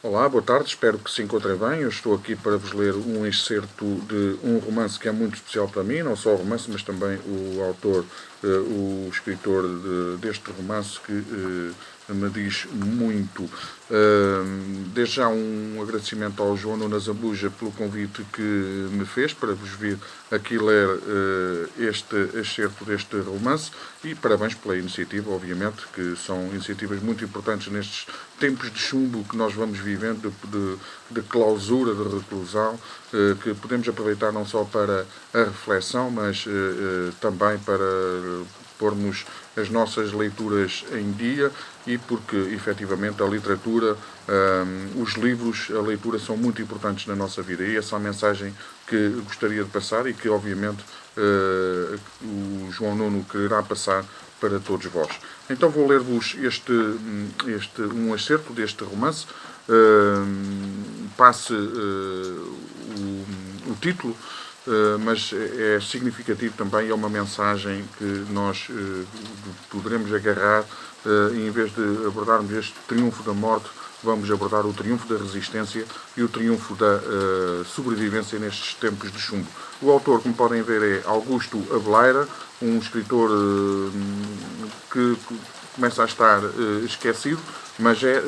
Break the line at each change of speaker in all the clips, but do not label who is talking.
Olá, boa tarde, espero que se encontrem bem. Eu estou aqui para vos ler um excerto de um romance que é muito especial para mim, não só o romance, mas também o autor, o escritor deste romance que me diz muito. Desde já um agradecimento ao João Nuno Zambuja pelo convite que me fez para vos vir aqui ler este excerto deste romance e parabéns pela iniciativa, obviamente, que são iniciativas muito importantes nestes tempos de chumbo que nós vamos vivendo, de clausura, de reclusão, que podemos aproveitar não só para a reflexão, mas também para pormos as nossas leituras em dia e porque, efetivamente, a literatura, os livros, a leitura são muito importantes na nossa vida. E essa é a mensagem que gostaria de passar e que, obviamente, o João Nuno quererá passar para todos vós. Então vou ler-vos um excerto deste romance. Passe o título, mas é significativo também, é uma mensagem que nós poderemos agarrar e em vez de abordarmos este triunfo da morte, vamos abordar o triunfo da resistência e o triunfo da sobrevivência nestes tempos de chumbo. O autor, como podem ver, é Augusto Abeleira, um escritor que começa a estar esquecido, mas é,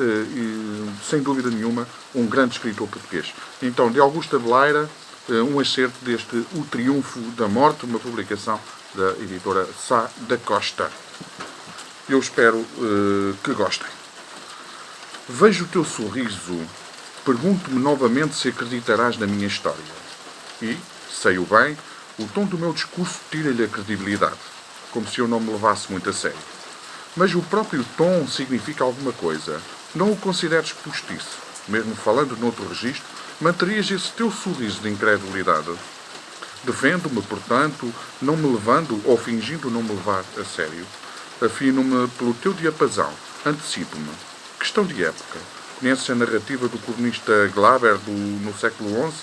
sem dúvida nenhuma, um grande escritor português. Então, de Augusto Abeleira, um excerto deste O Triunfo da Morte, uma publicação da editora Sá da Costa. Eu espero que gostem. Vejo o teu sorriso. Pergunto-me novamente se acreditarás na minha história. E, sei-o bem, o tom do meu discurso tira-lhe a credibilidade, como se eu não me levasse muito a sério. Mas o próprio tom significa alguma coisa. Não o consideres postiço. Mesmo falando noutro registro, manterias esse teu sorriso de incredulidade. Defendo-me, portanto, não me levando ou fingindo não me levar a sério. Afino-me pelo teu diapasão. Antecipo-me. Questão de época. Conheces a narrativa do cronista Glaber no século XI?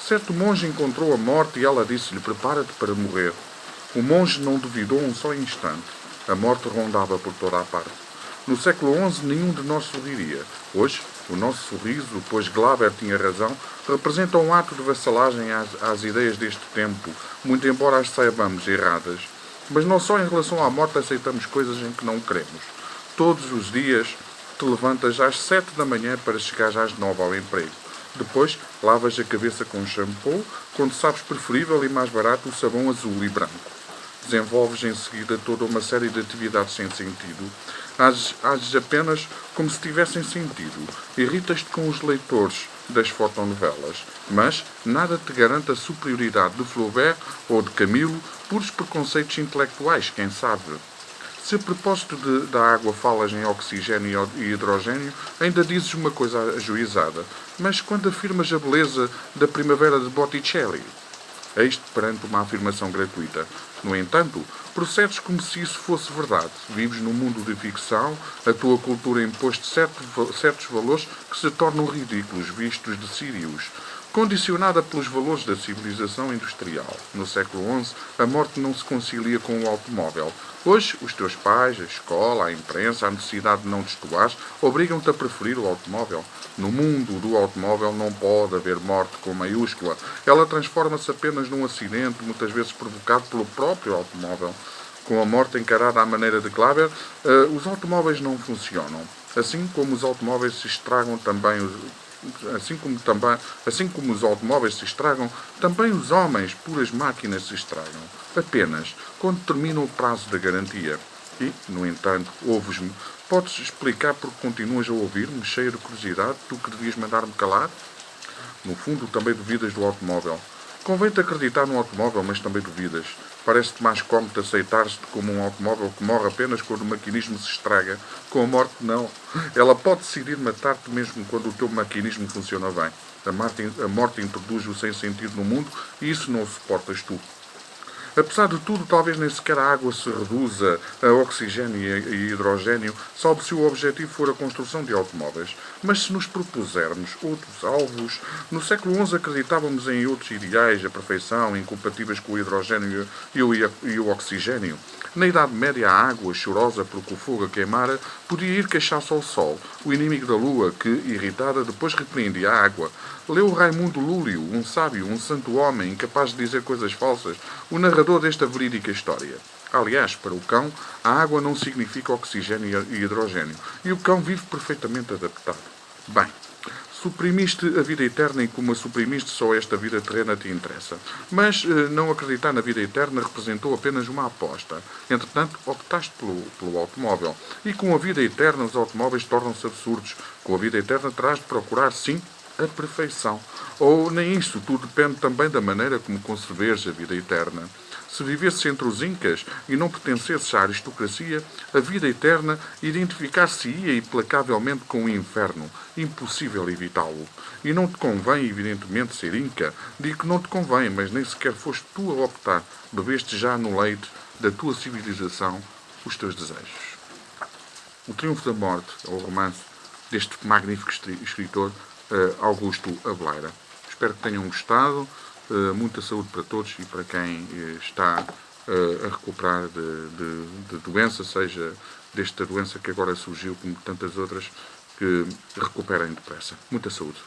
Certo monge encontrou a morte e ela disse-lhe: prepara-te para morrer. O monge não duvidou um só instante. A morte rondava por toda a parte. No século XI nenhum de nós sorriria. Hoje, o nosso sorriso, pois Glaber tinha razão, representa um ato de vassalagem às ideias deste tempo, muito embora as saibamos erradas. Mas não só em relação à morte aceitamos coisas em que não queremos. Todos os dias te levantas às 7 da manhã para chegares às 9 ao emprego. Depois, lavas a cabeça com shampoo, quando sabes preferível e mais barato o sabão azul e branco. Desenvolves em seguida toda uma série de atividades sem sentido. Ages apenas como se tivessem sentido. Irritas-te com os leitores das fotonovelas. Mas nada te garante a superioridade de Flaubert ou de Camilo, puros preconceitos intelectuais, quem sabe. Se a propósito da água falas em oxigênio e hidrogênio, ainda dizes uma coisa ajuizada. Mas quando afirmas a beleza da primavera de Botticelli? Eis-te perante uma afirmação gratuita. No entanto, procedes como se isso fosse verdade. Vives num mundo de ficção, a tua cultura impôs-te certos valores que se tornam ridículos, vistos de sírios. Condicionada pelos valores da civilização industrial. No século XI, a morte não se concilia com o automóvel. Hoje, os teus pais, a escola, a imprensa, a necessidade de não destoares, obrigam-te a preferir o automóvel. No mundo do automóvel não pode haver morte com maiúscula. Ela transforma-se apenas num acidente, muitas vezes provocado pelo próprio automóvel. Com a morte encarada à maneira de Glaber, os automóveis não funcionam. Assim como os automóveis se estragam também assim como os automóveis se estragam, também os homens, puras máquinas, se estragam. Apenas quando termina o prazo da garantia. E, no entanto, ouves-me. Podes explicar porque continuas a ouvir-me, cheio de curiosidade, tu que devias mandar-me calar? No fundo, também duvidas do automóvel. Convém-te acreditar no automóvel, mas também duvidas. Parece-te mais cómodo aceitar-se como um automóvel que morre apenas quando o maquinismo se estraga. Com a morte, não. Ela pode decidir matar-te mesmo quando o teu maquinismo funciona bem. A morte introduz o sem sentido no mundo e isso não o suportas tu. Apesar de tudo, talvez nem sequer a água se reduza a oxigênio e hidrogênio, salvo se o objetivo for a construção de automóveis. Mas se nos propusermos outros alvos, no século XI acreditávamos em outros ideais, a perfeição, incompatíveis com o hidrogênio e o oxigênio. Na Idade Média, a água, chorosa porque o fogo a queimara, podia ir queixar-se ao sol, o inimigo da lua, que, irritada, depois repreendia a água. Leu Raimundo Lúlio, um sábio, um santo homem, incapaz de dizer coisas falsas, o narrador desta verídica história. Aliás, para o cão, a água não significa oxigênio e hidrogênio, e o cão vive perfeitamente adaptado. Bem, suprimiste a vida eterna e como a suprimiste só esta vida terrena te interessa. Mas não acreditar na vida eterna representou apenas uma aposta. Entretanto, optaste pelo automóvel. E com a vida eterna os automóveis tornam-se absurdos. Com a vida eterna terás de procurar, sim, a perfeição. Ou nem isso, tudo depende também da maneira como conceberes a vida eterna. Se vivesses entre os incas e não pertencesses à aristocracia, a vida eterna identificar-se-ia implacavelmente com o inferno. Impossível evitá-lo. E não te convém, evidentemente, ser inca. Digo que não te convém, mas nem sequer foste tu a optar. Bebeste já no leite da tua civilização os teus desejos. O Triunfo da Morte, é o romance deste magnífico escritor Augusto Abeleira. Espero que tenham gostado. Muita saúde para todos e para quem está a recuperar de doença, seja desta doença que agora surgiu, como tantas outras, que recuperem depressa. Muita saúde.